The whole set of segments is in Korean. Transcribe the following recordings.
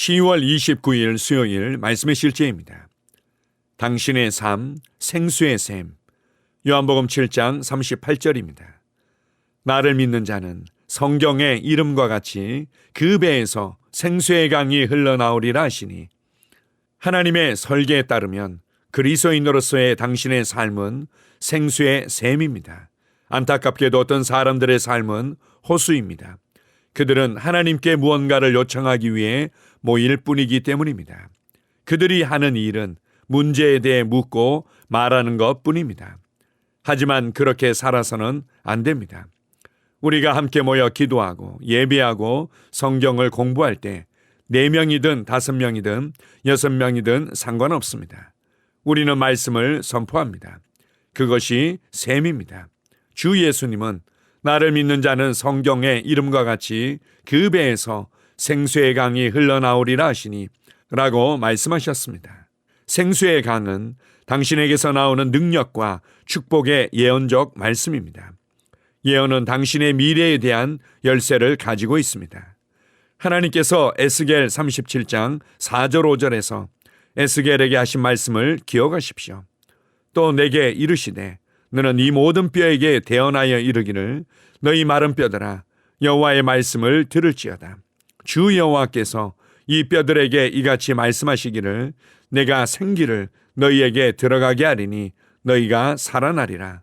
10월 29일 수요일 말씀의 실제입니다. 당신의 삶, 생수의 샘. 요한복음 7장 38절입니다. 나를 믿는 자는 성경의 이름과 같이 그 배에서 생수의 강이 흘러나오리라 하시니, 하나님의 설계에 따르면 그리스도인으로서의 당신의 삶은 생수의 샘입니다. 안타깝게도 어떤 사람들의 삶은 호수입니다. 그들은 하나님께 무언가를 요청하기 위해 모일 뿐이기 때문입니다. 그들이 하는 일은 문제에 대해 묻고 말하는 것 뿐입니다. 하지만 그렇게 살아서는 안 됩니다. 우리가 함께 모여 기도하고 예배하고 성경을 공부할 때 4명이든 5명이든 6명이든 상관없습니다. 우리는 말씀을 선포합니다. 그것이 샘입니다. 주 예수님은 나를 믿는 자는 성경의 이름과 같이 그 배에서 생수의 강이 흘러나오리라 하시니 라고 말씀하셨습니다. 생수의 강은 당신에게서 나오는 능력과 축복의 예언적 말씀입니다. 예언은 당신의 미래에 대한 열쇠를 가지고 있습니다. 하나님께서 에스겔 37장 4절 5절에서 에스겔에게 하신 말씀을 기억하십시오. 또 내게 이르시되 너는 이 모든 뼈에게 대언하여 이르기를 너희 마른 뼈들아 여호와의 말씀을 들을지어다. 주 여호와께서 이 뼈들에게 이같이 말씀하시기를 내가 생기를 너희에게 들어가게 하리니 너희가 살아나리라.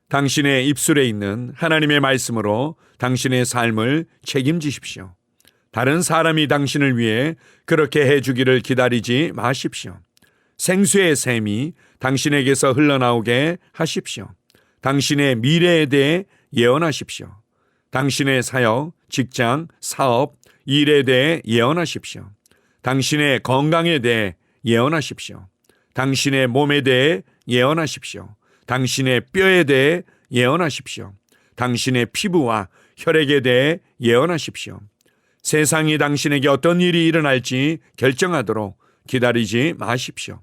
당신의 입술에 있는 하나님의 말씀으로 당신의 삶을 책임지십시오. 다른 사람이 당신을 위해 그렇게 해주기를 기다리지 마십시오. 생수의 샘이 당신에게서 흘러나오게 하십시오. 당신의 미래에 대해 예언하십시오. 당신의 사역, 직장, 사업, 일에 대해 예언하십시오. 당신의 건강에 대해 예언하십시오. 당신의 몸에 대해 예언하십시오. 당신의 뼈에 대해 예언하십시오. 당신의 피부와 혈액에 대해 예언하십시오. 세상이 당신에게 어떤 일이 일어날지 결정하도록 기다리지 마십시오.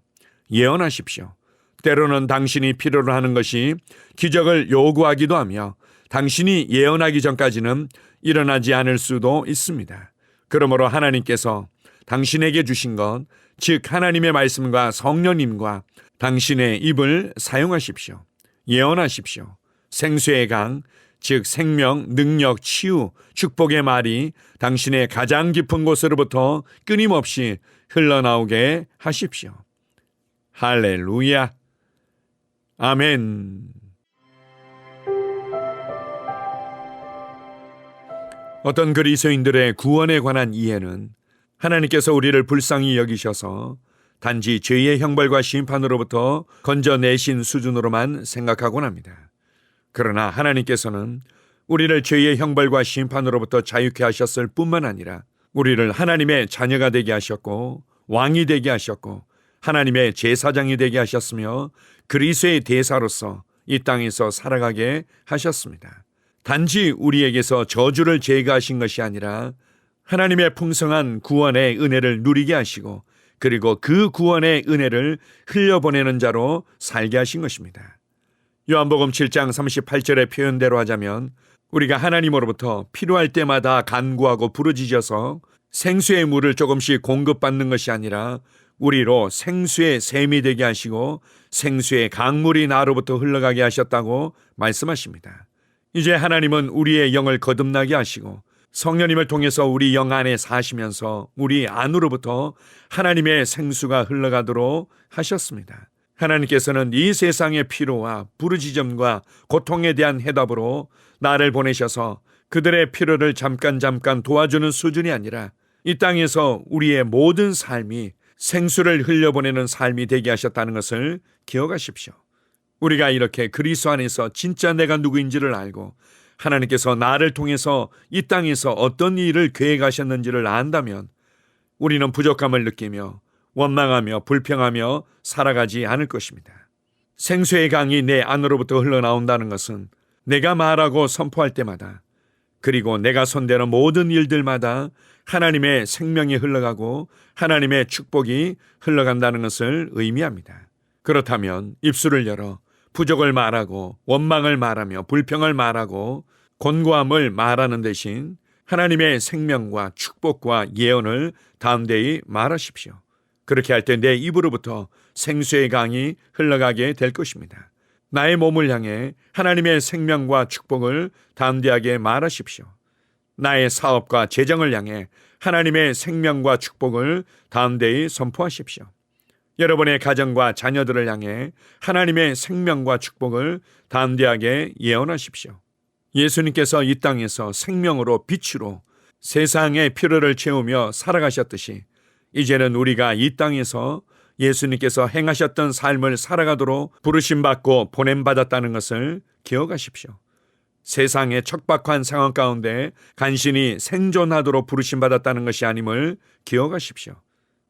예언하십시오. 때로는 당신이 필요로 하는 것이 기적을 요구하기도 하며 당신이 예언하기 전까지는 일어나지 않을 수도 있습니다. 그러므로 하나님께서 당신에게 주신 것, 즉 하나님의 말씀과 성령님과 당신의 입을 사용하십시오. 예언하십시오. 생수의 강, 즉 생명, 능력, 치유, 축복의 말이 당신의 가장 깊은 곳으로부터 끊임없이 흘러나오게 하십시오. 할렐루야. 아멘. 어떤 그리스도인들의 구원에 관한 이해는 하나님께서 우리를 불쌍히 여기셔서 단지 죄의 형벌과 심판으로부터 건져내신 수준으로만 생각하곤 합니다. 그러나 하나님께서는 우리를 죄의 형벌과 심판으로부터 자유케 하셨을 뿐만 아니라 우리를 하나님의 자녀가 되게 하셨고 왕이 되게 하셨고 하나님의 제사장이 되게 하셨으며 그리스도의 대사로서 이 땅에서 살아가게 하셨습니다. 단지 우리에게서 저주를 제거하신 것이 아니라 하나님의 풍성한 구원의 은혜를 누리게 하시고 그리고 그 구원의 은혜를 흘려보내는 자로 살게 하신 것입니다. 요한복음 7장 38절의 표현대로 하자면 우리가 하나님으로부터 필요할 때마다 간구하고 부르짖어서 생수의 물을 조금씩 공급받는 것이 아니라 우리로 생수의 샘이 되게 하시고 생수의 강물이 나로부터 흘러가게 하셨다고 말씀하십니다. 이제 하나님은 우리의 영을 거듭나게 하시고 성령님을 통해서 우리 영 안에 사시면서 우리 안으로부터 하나님의 생수가 흘러가도록 하셨습니다. 하나님께서는 이 세상의 피로와 부르짖음과 고통에 대한 해답으로 나를 보내셔서 그들의 필요를 잠깐 도와주는 수준이 아니라 이 땅에서 우리의 모든 삶이 생수를 흘려보내는 삶이 되게 하셨다는 것을 기억하십시오. 우리가 이렇게 그리스도 안에서 진짜 내가 누구인지를 알고 하나님께서 나를 통해서 이 땅에서 어떤 일을 계획하셨는지를 안다면 우리는 부족함을 느끼며 원망하며 불평하며 살아가지 않을 것입니다. 생수의 강이 내 안으로부터 흘러나온다는 것은 내가 말하고 선포할 때마다 그리고 내가 손대는 모든 일들마다 하나님의 생명이 흘러가고 하나님의 축복이 흘러간다는 것을 의미합니다. 그렇다면 입술을 열어 부족을 말하고 원망을 말하며 불평을 말하고 곤고함을 말하는 대신 하나님의 생명과 축복과 예언을 담대히 말하십시오. 그렇게 할 때 내 입으로부터 생수의 강이 흘러가게 될 것입니다. 나의 몸을 향해 하나님의 생명과 축복을 담대하게 말하십시오. 나의 사업과 재정을 향해 하나님의 생명과 축복을 담대히 선포하십시오. 여러분의 가정과 자녀들을 향해 하나님의 생명과 축복을 담대하게 예언하십시오. 예수님께서 이 땅에서 생명으로 빛으로 세상의 필요를 채우며 살아가셨듯이 이제는 우리가 이 땅에서 예수님께서 행하셨던 삶을 살아가도록 부르심받고 보냄받았다는 것을 기억하십시오. 세상의 척박한 상황 가운데 간신히 생존하도록 부르심받았다는 것이 아님을 기억하십시오.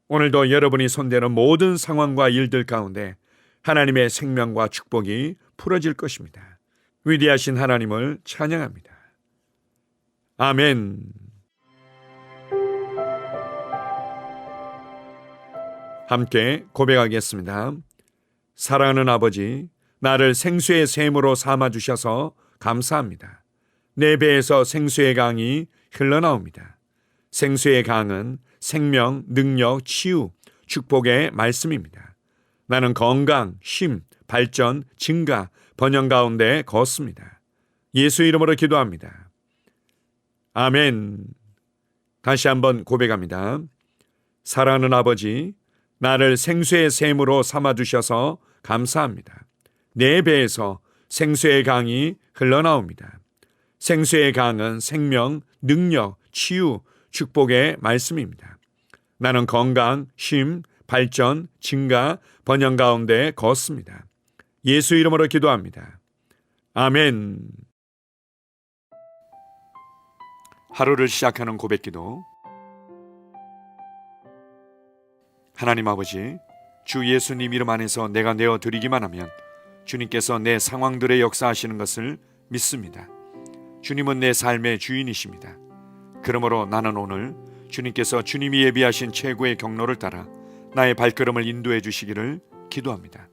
오늘도 여러분이 손대는 모든 상황과 일들 가운데 하나님의 생명과 축복이 풀어질 것입니다. 위대하신 하나님을 찬양합니다. 아멘. 함께 고백하겠습니다. 사랑하는 아버지, 나를 생수의 샘으로 삼아주셔서 감사합니다. 내 배에서 생수의 강이 흘러나옵니다. 생수의 강은 생명, 능력, 치유, 축복의 말씀입니다. 나는 건강, 쉼, 발전, 증가, 번영 가운데 걷습니다. 예수 이름으로 기도합니다. 아멘. 다시 한번 고백합니다. 사랑하는 아버지, 나를 생수의 샘으로 삼아주셔서 감사합니다. 내 배에서 생수의 강이 흘러나옵니다. 생수의 강은 생명, 능력, 치유, 축복의 말씀입니다. 나는 건강, 쉼, 발전, 증가, 번영 가운데 걷습니다. 예수 이름으로 기도합니다. 아멘. 하루를 시작하는 고백기도. 하나님 아버지, 주 예수님 이름 안에서 내가 내어드리기만 하면 주님께서 내 상황들의 역사하시는 것을 믿습니다. 주님은 내 삶의 주인이십니다. 그러므로 나는 오늘 주님께서 주님이 예비하신 최고의 경로를 따라 나의 발걸음을 인도해 주시기를 기도합니다.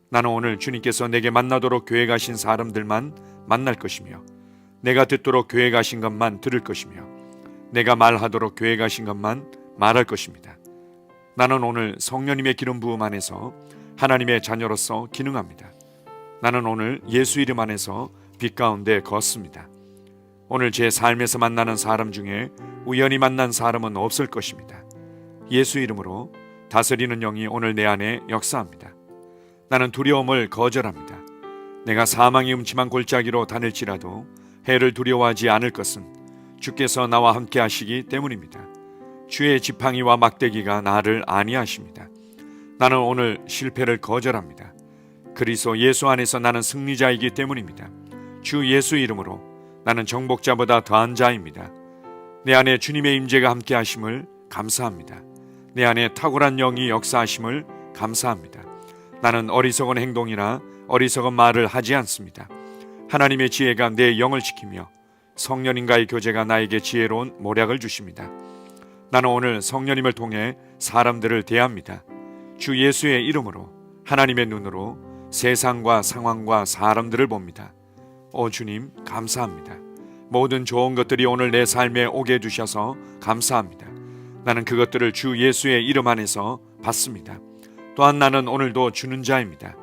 나는 오늘 주님께서 내게 만나도록 계획하신 사람들만 만날 것이며, 내가 듣도록 계획하신 것만 들을 것이며, 내가 말하도록 계획하신 것만 말할 것입니다. 나는 오늘 성령님의 기름 부음 안에서 하나님의 자녀로서 기능합니다. 나는 오늘 예수 이름 안에서 빛 가운데 걷습니다. 오늘 제 삶에서 만나는 사람 중에 우연히 만난 사람은 없을 것입니다. 예수 이름으로 다스리는 영이 오늘 내 안에 역사합니다. 나는 두려움을 거절합니다. 내가 사망의 음침한 골짜기로 다닐지라도 해를 두려워하지 않을 것은 주께서 나와 함께 하시기 때문입니다. 주의 지팡이와 막대기가 나를 안위하십니다. 나는 오늘 실패를 거절합니다. 그리스도 예수 안에서 나는 승리자이기 때문입니다. 주 예수 이름으로 나는 정복자보다 더한 자입니다. 내 안에 주님의 임재가 함께 하심을 감사합니다. 내 안에 탁월한 영이 역사하심을 감사합니다. 나는 어리석은 행동이나 어리석은 말을 하지 않습니다. 하나님의 지혜가 내 영을 지키며 성령님과의 교제가 나에게 지혜로운 모략을 주십니다. 나는 오늘 성령님을 통해 사람들을 대합니다. 주 예수의 이름으로 하나님의 눈으로 세상과 상황과 사람들을 봅니다. 오 주님, 감사합니다. 모든 좋은 것들이 오늘 내 삶에 오게 해주셔서 감사합니다. 나는 그것들을 주 예수의 이름 안에서 받습니다. 또한 나는 오늘도 주는 자입니다.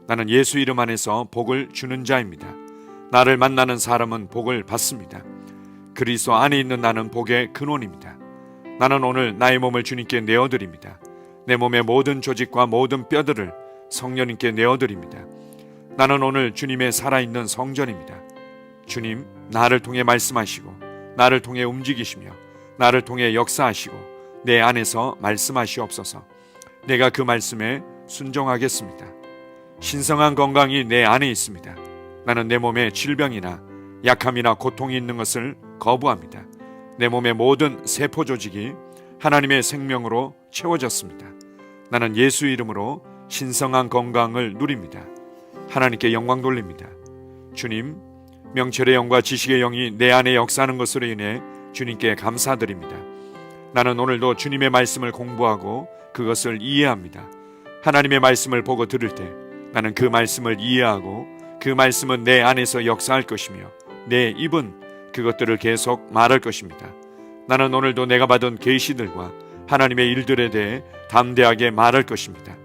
나는 예수 이름 안에서 복을 주는 자입니다. 나를 만나는 사람은 복을 받습니다. 그리스도 안에 있는 나는 복의 근원입니다. 나는 오늘 나의 몸을 주님께 내어드립니다. 내 몸의 모든 조직과 모든 뼈들을 성령님께 내어드립니다. 나는 오늘 주님의 살아있는 성전입니다. 주님, 나를 통해 말씀하시고 나를 통해 움직이시며 나를 통해 역사하시고 내 안에서 말씀하시옵소서. 내가 그 말씀에 순종하겠습니다. 신성한 건강이 내 안에 있습니다. 나는 내 몸에 질병이나 약함이나 고통이 있는 것을 거부합니다. 내 몸의 모든 세포 조직이 하나님의 생명으로 채워졌습니다. 나는 예수 이름으로 신성한 건강을 누립니다. 하나님께 영광 돌립니다. 주님, 명철의 영과 지식의 영이 내 안에 역사하는 것으로 인해 주님께 감사드립니다. 나는 오늘도 주님의 말씀을 공부하고 그것을 이해합니다. 하나님의 말씀을 보고 들을 때 나는 그 말씀을 이해하고 그 말씀은 내 안에서 역사할 것이며 내 입은 그것들을 계속 말할 것입니다. 나는 오늘도 내가 받은 계시들과 하나님의 일들에 대해 담대하게 말할 것입니다.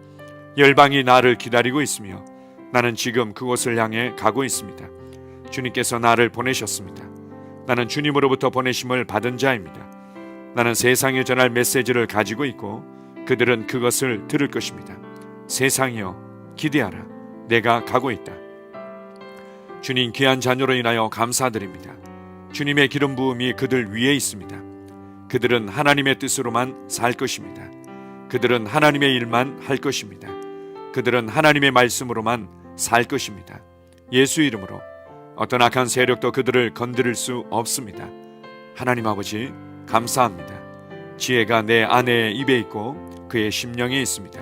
열방이 나를 기다리고 있으며 나는 지금 그곳을 향해 가고 있습니다. 주님께서 나를 보내셨습니다. 나는 주님으로부터 보내심을 받은 자입니다. 나는 세상에 전할 메시지를 가지고 있고 그들은 그것을 들을 것입니다. 세상이여 기대하라. 내가 가고 있다. 주님 귀한 자녀로 인하여 감사드립니다. 주님의 기름 부음이 그들 위에 있습니다. 그들은 하나님의 뜻으로만 살 것입니다. 그들은 하나님의 일만 할 것입니다. 그들은 하나님의 말씀으로만 살 것입니다. 예수 이름으로 어떤 악한 세력도 그들을 건드릴 수 없습니다. 하나님 아버지 감사합니다. 지혜가 내 아내의 입에 있고 그의 심령에 있습니다.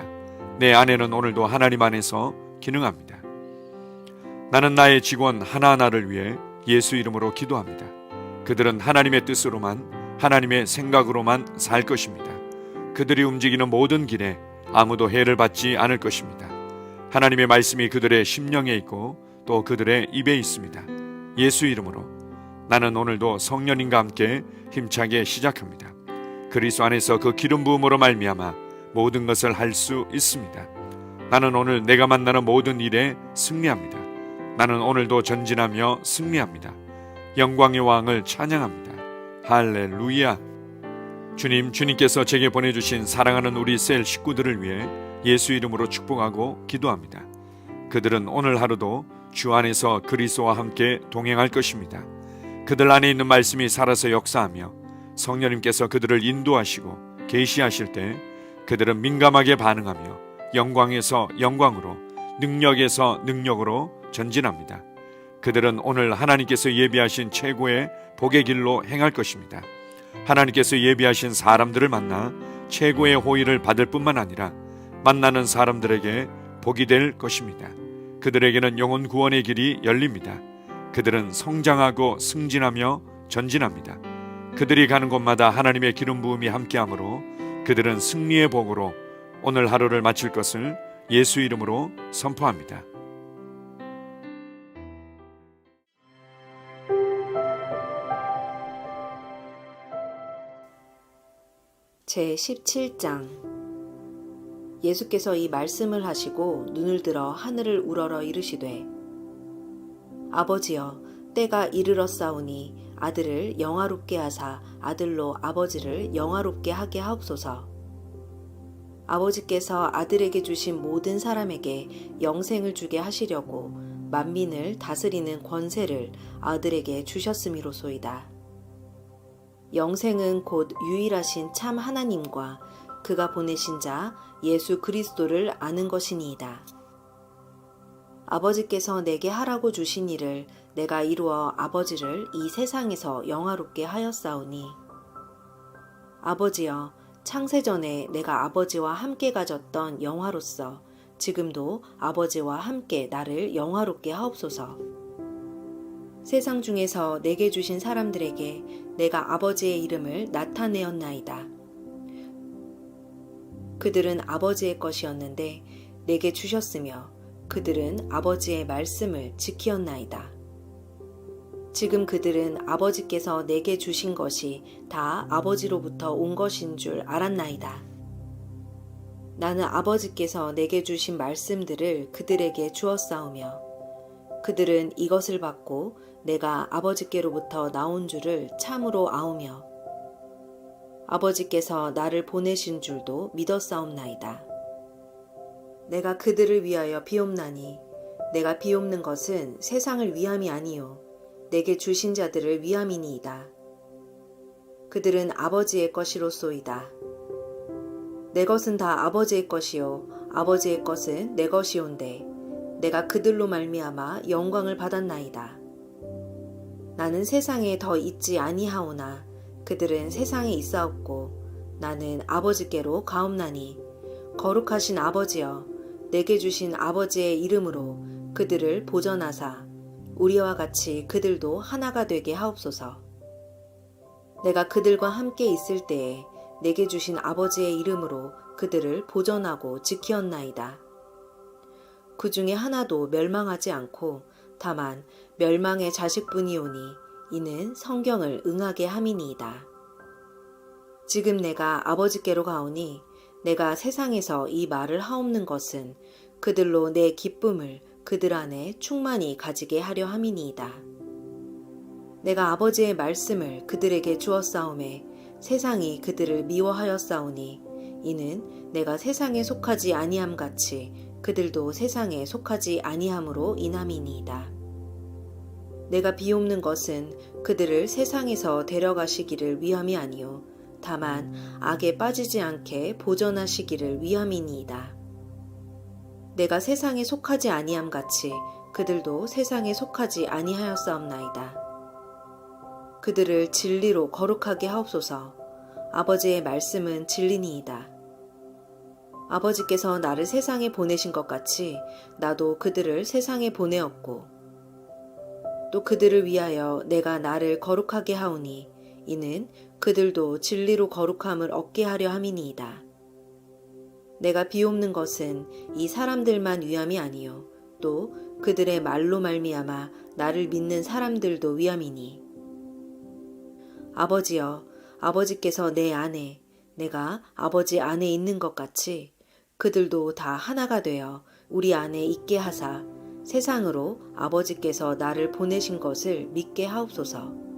내 아내는 오늘도 하나님 안에서 기능합니다. 나는 나의 직원 하나하나를 위해 예수 이름으로 기도합니다. 그들은 하나님의 뜻으로만 하나님의 생각으로만 살 것입니다. 그들이 움직이는 모든 길에 아무도 해를 받지 않을 것입니다. 하나님의 말씀이 그들의 심령에 있고 또 그들의 입에 있습니다. 예수 이름으로 나는 오늘도 성령님과 함께 힘차게 시작합니다. 그리스도 안에서 그 기름 부음으로 말미암아 모든 것을 할 수 있습니다. 나는 오늘 내가 만나는 모든 일에 승리합니다. 나는 오늘도 전진하며 승리합니다. 영광의 왕을 찬양합니다. 할렐루야. 주님께서 제게 보내주신 사랑하는 우리 셀 식구들을 위해 예수 이름으로 축복하고 기도합니다. 그들은 오늘 하루도 주 안에서 그리스도와 함께 동행할 것입니다. 그들 안에 있는 말씀이 살아서 역사하며 성령님께서 그들을 인도하시고 계시하실 때 그들은 민감하게 반응하며 영광에서 영광으로 능력에서 능력으로 전진합니다. 그들은 오늘 하나님께서 예비하신 최고의 복의 길로 행할 것입니다. 하나님께서 예비하신 사람들을 만나 최고의 호의를 받을 뿐만 아니라 만나는 사람들에게 복이 될 것입니다. 그들에게는 영혼 구원의 길이 열립니다. 그들은 성장하고 승진하며 전진합니다. 그들이 가는 곳마다 하나님의 기름 부음이 함께하므로 그들은 승리의 복으로 오늘 하루를 마칠 것을 예수 이름으로 선포합니다. 제17장. 예수께서 이 말씀을 하시고 눈을 들어 하늘을 우러러 이르시되 아버지여 때가 이르렀사오니 아들을 영화롭게 하사 아들로 아버지를 영화롭게 하게 하옵소서. 아버지께서 아들에게 주신 모든 사람에게 영생을 주게 하시려고 만민을 다스리는 권세를 아들에게 주셨음이로소이다. 영생은 곧 유일하신 참 하나님과 그가 보내신 자 예수 그리스도를 아는 것이니이다. 아버지께서 내게 하라고 주신 일을 내가 이루어 아버지를 이 세상에서 영화롭게 하였사오니 아버지여 창세전에 내가 아버지와 함께 가졌던 영화로서 지금도 아버지와 함께 나를 영화롭게 하옵소서. 세상 중에서 내게 주신 사람들에게 내가 아버지의 이름을 나타내었나이다. 그들은 아버지의 것이었는데 내게 주셨으며 그들은 아버지의 말씀을 지키었나이다. 지금 그들은 아버지께서 내게 주신 것이 다 아버지로부터 온 것인 줄 알았나이다. 나는 아버지께서 내게 주신 말씀들을 그들에게 주었사오며 그들은 이것을 받고 내가 아버지께로부터 나온 줄을 참으로 아오며 아버지께서 나를 보내신 줄도 믿었사옵나이다. 내가 그들을 위하여 비옵나니 내가 비옵는 것은 세상을 위함이 아니요 내게 주신 자들을 위함이니이다. 그들은 아버지의 것이로소이다. 내 것은 다 아버지의 것이요 아버지의 것은 내 것이온데 내가 그들로 말미암아 영광을 받았나이다. 나는 세상에 더 있지 아니하오나 그들은 세상에 있사옵고 나는 아버지께로 가옵나니 거룩하신 아버지여 내게 주신 아버지의 이름으로 그들을 보전하사 우리와 같이 그들도 하나가 되게 하옵소서. 내가 그들과 함께 있을 때에 내게 주신 아버지의 이름으로 그들을 보전하고 지키었나이다. 그 중에 하나도 멸망하지 않고 다만 멸망의 자식뿐이오니 이는 성경을 응하게 함이니이다. 지금 내가 아버지께로 가오니 내가 세상에서 이 말을 하옵는 것은 그들로 내 기쁨을 그들 안에 충만히 가지게 하려 함이니이다. 내가 아버지의 말씀을 그들에게 주었사오매 세상이 그들을 미워하였사오니 이는 내가 세상에 속하지 아니함 같이 그들도 세상에 속하지 아니함으로 인함이니이다. 내가 비옵는 것은 그들을 세상에서 데려가시기를 위함이 아니요 다만 악에 빠지지 않게 보전하시기를 위함이니이다. 내가 세상에 속하지 아니함 같이 그들도 세상에 속하지 아니하였사옵나이다. 그들을 진리로 거룩하게 하옵소서. 아버지의 말씀은 진리니이다. 아버지께서 나를 세상에 보내신 것 같이 나도 그들을 세상에 보내었고 또 그들을 위하여 내가 나를 거룩하게 하오니 이는 그들도 진리로 거룩함을 얻게 하려 함이니이다. 내가 비옵는 것은 이 사람들만 위함이 아니요 또 그들의 말로 말미암아 나를 믿는 사람들도 위함이니 아버지여 아버지께서 내 안에 내가 아버지 안에 있는 것 같이 그들도 다 하나가 되어 우리 안에 있게 하사 세상으로 아버지께서 나를 보내신 것을 믿게 하옵소서.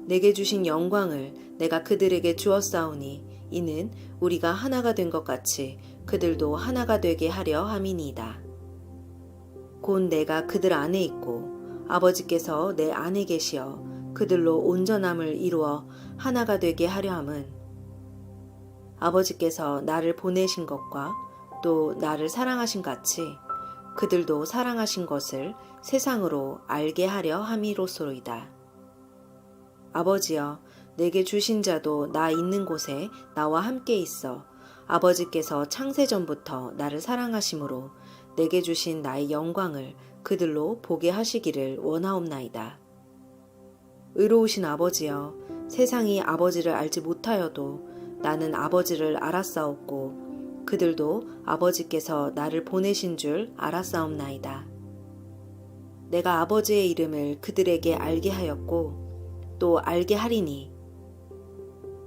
내게 주신 영광을 내가 그들에게 주었사오니 이는 우리가 하나가 된 것 같이 그들도 하나가 되게 하려 함이니이다. 곧 내가 그들 안에 있고 아버지께서 내 안에 계시어 그들로 온전함을 이루어 하나가 되게 하려 함은 아버지께서 나를 보내신 것과 또 나를 사랑하신 같이 그들도 사랑하신 것을 세상으로 알게 하려 함이로소이다. 아버지여 내게 주신 자도 나 있는 곳에 나와 함께 있어 아버지께서 창세전부터 나를 사랑하심으로 내게 주신 나의 영광을 그들로 보게 하시기를 원하옵나이다. 의로우신 아버지여 세상이 아버지를 알지 못하여도 나는 아버지를 알았사옵고 그들도 아버지께서 나를 보내신 줄 알았사옵나이다. 내가 아버지의 이름을 그들에게 알게 하였고 또 알게 하리니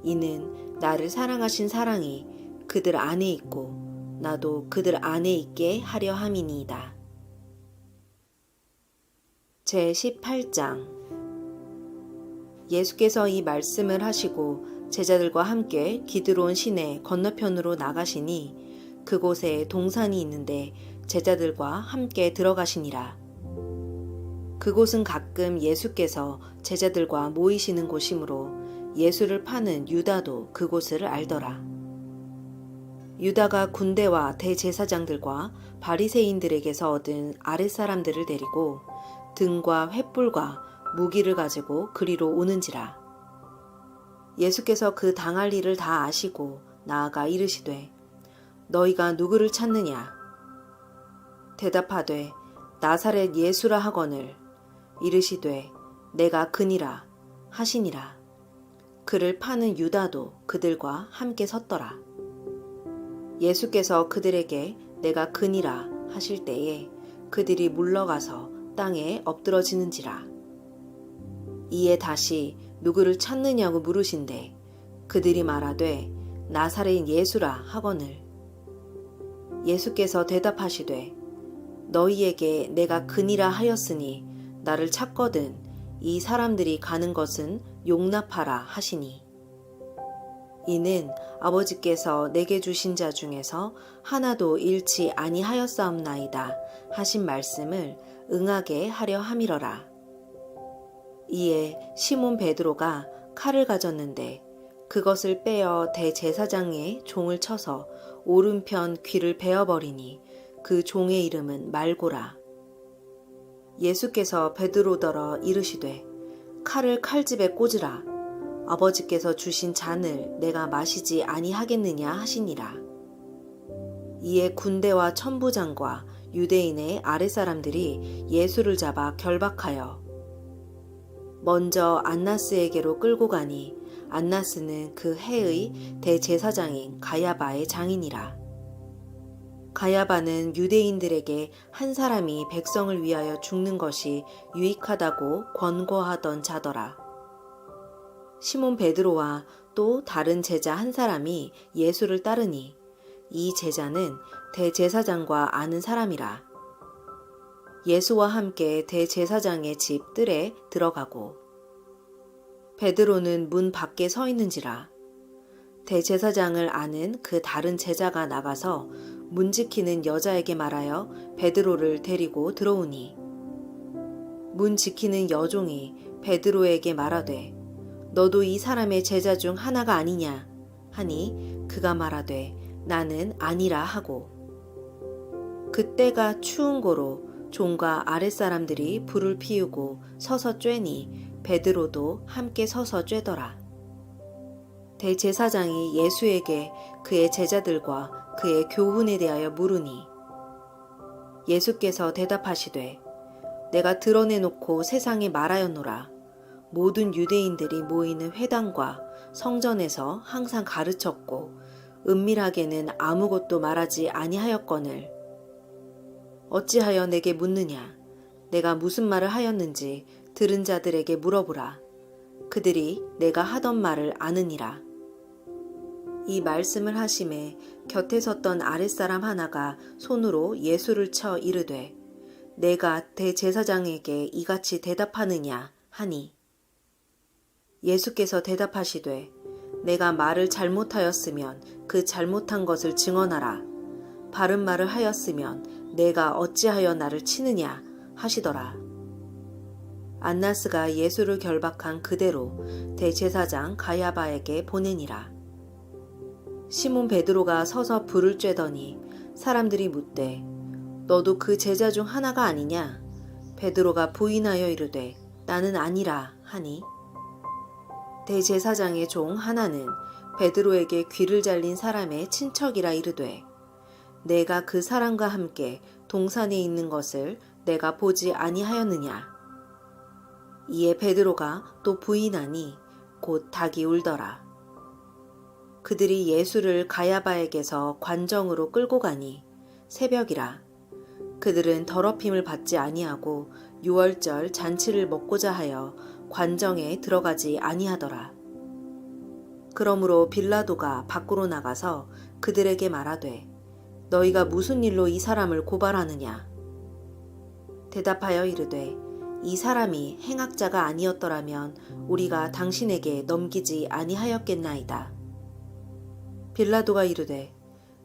이는 나를 사랑하신 사랑이 그들 안에 있고 나도 그들 안에 있게 하려 함이니이다. 제18장 예수께서 이 말씀을 하시고 제자들과 함께 기드론 시내 건너편으로 나가시니 그곳에 동산이 있는데 제자들과 함께 들어가시니라. 그곳은 가끔 예수께서 제자들과 모이시는 곳이므로 예수를 파는 유다도 그곳을 알더라. 유다가 군대와 대제사장들과 바리새인들에게서 얻은 아랫사람들을 데리고 등과 횃불과 무기를 가지고 그리로 오는지라. 예수께서 그 당할 일을 다 아시고 나아가 이르시되 너희가 누구를 찾느냐? 대답하되 나사렛 예수라 하거늘 이르시되 내가 그니라 하시니라. 그를 파는 유다도 그들과 함께 섰더라. 예수께서 그들에게 내가 그니라 하실 때에 그들이 물러가서 땅에 엎드러지는지라. 이에 다시 누구를 찾느냐고 물으신대 그들이 말하되 나사렛 예수라 하거늘 예수께서 대답하시되 너희에게 내가 그니라 하였으니 나를 찾거든 이 사람들이 가는 것은 용납하라 하시니 이는 아버지께서 내게 주신 자 중에서 하나도 잃지 아니하였사옵나이다 하신 말씀을 응하게 하려 함이러라. 이에 시몬 베드로가 칼을 가졌는데 그것을 빼어 대제사장의 종을 쳐서 오른편 귀를 베어버리니 그 종의 이름은 말고라. 예수께서 베드로더러 이르시되 칼을 칼집에 꽂으라. 아버지께서 주신 잔을 내가 마시지 아니하겠느냐 하시니라. 이에 군대와 천부장과 유대인의 아랫사람들이 예수를 잡아 결박하여 먼저 안나스에게로 끌고 가니 안나스는 그 해의 대제사장인 가야바의 장인이라. 가야바는 유대인들에게 한 사람이 백성을 위하여 죽는 것이 유익하다고 권고하던 자더라. 시몬 베드로와 또 다른 제자 한 사람이 예수를 따르니 이 제자는 대제사장과 아는 사람이라. 예수와 함께 대제사장의 집 뜰에 들어가고 베드로는 문 밖에 서 있는지라. 대제사장을 아는 그 다른 제자가 나가서 문 지키는 여자에게 말하여 베드로를 데리고 들어오니 문 지키는 여종이 베드로에게 말하되 너도 이 사람의 제자 중 하나가 아니냐 하니 그가 말하되 나는 아니라 하고 그때가 추운 고로 종과 아랫사람들이 불을 피우고 서서 쬐니 베드로도 함께 서서 쬐더라. 대제사장이 예수에게 그의 제자들과 그의 교훈에 대하여 물으니 예수께서 대답하시되 내가 드러내놓고 세상에 말하였노라. 모든 유대인들이 모이는 회당과 성전에서 항상 가르쳤고 은밀하게는 아무것도 말하지 아니하였거늘 어찌하여 내게 묻느냐. 내가 무슨 말을 하였는지 들은 자들에게 물어보라. 그들이 내가 하던 말을 아느니라. 이 말씀을 하심에 곁에 섰던 아랫사람 하나가 손으로 예수를 쳐 이르되 내가 대제사장에게 이같이 대답하느냐 하니 예수께서 대답하시되 내가 말을 잘못하였으면 그 잘못한 것을 증언하라. 바른 말을 하였으면 내가 어찌하여 나를 치느냐 하시더라. 안나스가 예수를 결박한 그대로 대제사장 가야바에게 보내니라. 시몬 베드로가 서서 불을 쬐더니 사람들이 묻되 너도 그 제자 중 하나가 아니냐? 베드로가 부인하여 이르되 나는 아니라 하니 대제사장의 종 하나는 베드로에게 귀를 잘린 사람의 친척이라 이르되 내가 그 사람과 함께 동산에 있는 것을 내가 보지 아니하였느냐? 이에 베드로가 또 부인하니 곧 닭이 울더라. 그들이 예수를 가야바에게서 관정으로 끌고 가니 새벽이라. 그들은 더럽힘을 받지 아니하고 유월절 잔치를 먹고자 하여 관정에 들어가지 아니하더라. 그러므로 빌라도가 밖으로 나가서 그들에게 말하되 너희가 무슨 일로 이 사람을 고발하느냐? 대답하여 이르되 이 사람이 행악자가 아니었더라면 우리가 당신에게 넘기지 아니하였겠나이다. 빌라도가 이르되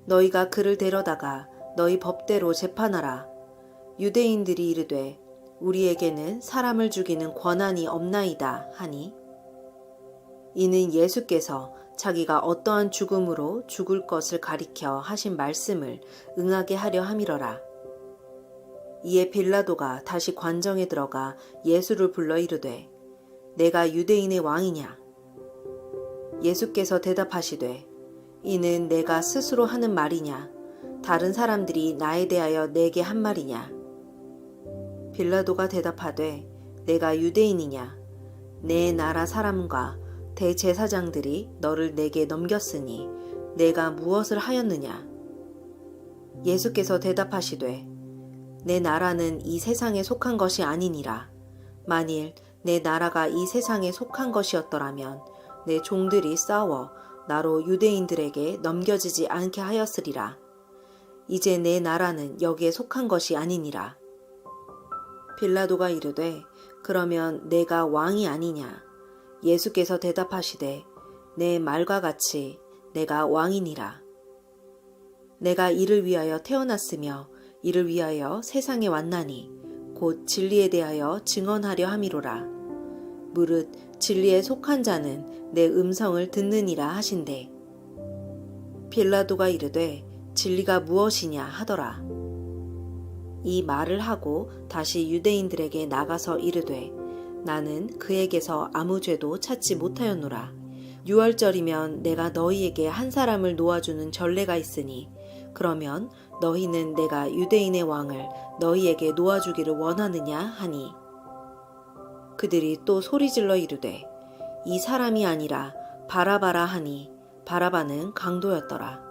너희가 그를 데려다가 너희 법대로 재판하라. 유대인들이 이르되 우리에게는 사람을 죽이는 권한이 없나이다 하니 이는 예수께서 자기가 어떠한 죽음으로 죽을 것을 가리켜 하신 말씀을 응하게 하려 함이러라. 이에 빌라도가 다시 관정에 들어가 예수를 불러 이르되 내가 유대인의 왕이냐? 예수께서 대답하시되 이는 내가 스스로 하는 말이냐? 다른 사람들이 나에 대하여 내게 한 말이냐? 빌라도가 대답하되 내가 유대인이냐? 내 나라 사람과 대제사장들이 너를 내게 넘겼으니 내가 무엇을 하였느냐? 예수께서 대답하시되 내 나라는 이 세상에 속한 것이 아니니라. 만일 내 나라가 이 세상에 속한 것이었더라면 내 종들이 싸워 나로 유대인들에게 넘겨지지 않게 하였으리라. 이제 내 나라는 여기에 속한 것이 아니니라. 빌라도가 이르되 그러면 내가 왕이 아니냐? 예수께서 대답하시되 내 말과 같이 내가 왕이니라. 내가 이를 위하여 태어났으며 이를 위하여 세상에 왔나니 곧 진리에 대하여 증언하려 함이로라. 무릇 진리에 속한 자는 내 음성을 듣느니라 하신대. 빌라도가 이르되 진리가 무엇이냐 하더라. 이 말을 하고 다시 유대인들에게 나가서 이르되 나는 그에게서 아무 죄도 찾지 못하였노라. 유월절이면 내가 너희에게 한 사람을 놓아주는 전례가 있으니 그러면 너희는 내가 유대인의 왕을 너희에게 놓아주기를 원하느냐 하니 그들이 또 소리질러 이르되 이 사람이 아니라 바라바라 하니 바라바는 강도였더라.